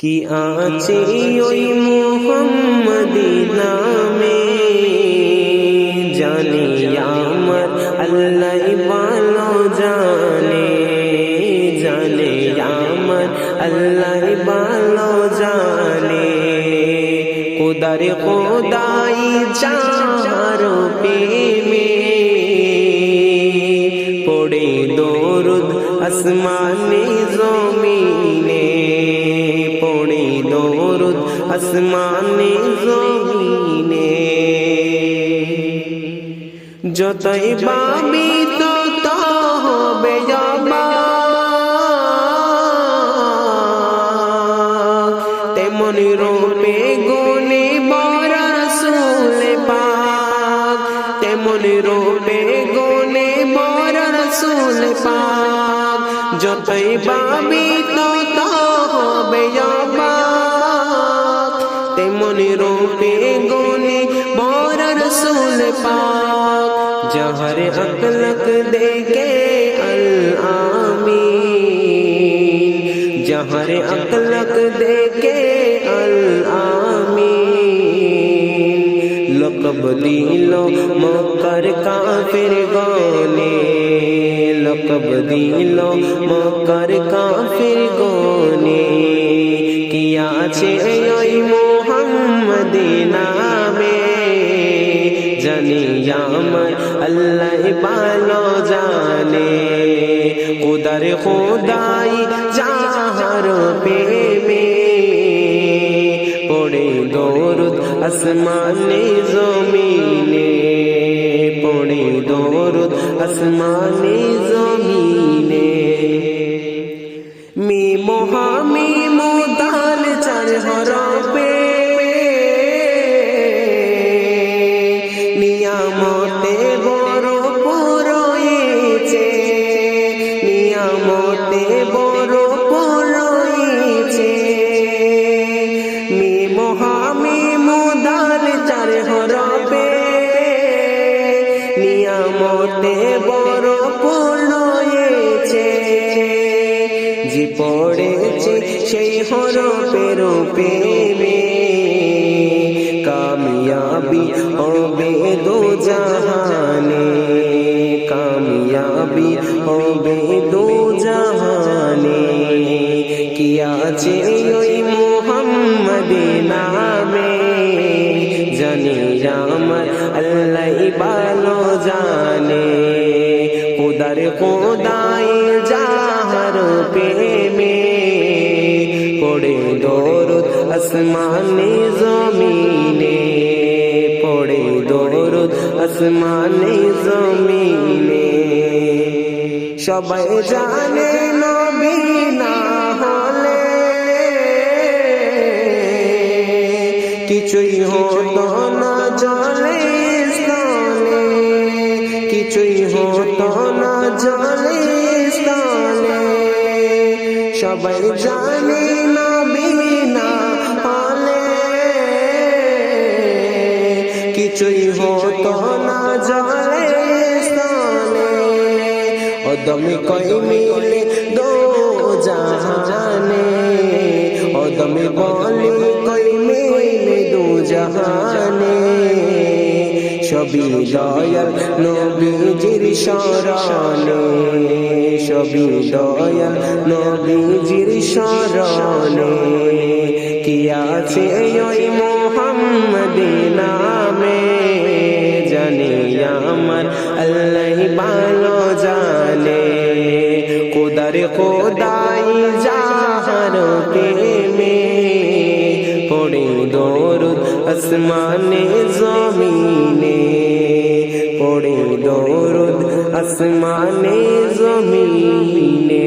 কি আছে ওই মুহাম্মদি নামে, জানি আমার আল্লাহ ভালো জানে, জানে আমার আল্লাহ ভালো জানে। খোদার খোদাই যার প্রেমে, পড়ে দরুদ আসমানে জমিনে, পড়ে দরুদ আসমানে জমিনে। যতই পাবি তত হবে অবাক, তেমনি রূপে গুণে বড় রাসূল পাক, তেমনি রূপে গুণে বড় রাসূল পাক। যতই পাবি তত হবে অবাক, তেমনি রূপে গুণে বড় রাসূল পাক। যাহার আকলক দেখে আল আমিন, যাহার আকলক দেখে আল আমিন। লকব দিল মক্কার কাফির গনে, লকব দিল মক্কার কাফির গনে। কি আছে ওই মুহাম্মদি নামে, জানি আমার আল্লাহ ভালো জানে। খোদার খোদাই যার প্রেমে, পড়ে দরুদ আসমানে জমিনে, পড়ে দরুদ আসমানে জমিনে। মিম হামিম দাল চার হরফে, নিয়ামতে ভরপুর রয়েছে, নিয়ামতে ভরপুর রয়েছে। মিম হামিম দাল চার হরফে, নিয়ামতে ভরপুর রয়েছে। যে পড়েছে সেই হরফের প্রেমে, কামিয়াবি হবে দো জাহানে, কামিয়াবি হবে দো জাহানে। কি আছে ওই মুহাম্মদি নামে, জানি আমার আল্লাহ ভালো জানে। খোদার খোদাই যার প্রেমে, পড়ে দরুদ আসমানে জমিনে, পড়ে দরুদ আসমানে জমিনে। সবাই জানে নবী না হলে কিছুই হতো না জলে স্থলে, কিছুই হতো না জলে স্থলে। সবাই জানে নবী না হলে কিছুই হতো না জলে স্থলে। অদমি কই মিলে দো জাহানে, অদমি বলি কই মিলে দো জাহানে। সবই দয়াল নবীজির শরণে, সবই দয়াল নবীজির শরণে। কি আছে ওই মুহাম্মদি নামে, জানি আমার আল্লাহ ভালো জানে। খোদার খোদাই যার প্রেমে, পড়ে দরুদ আসমানে জমিনে, পড়ে দরুদ আসমানে জমিনে।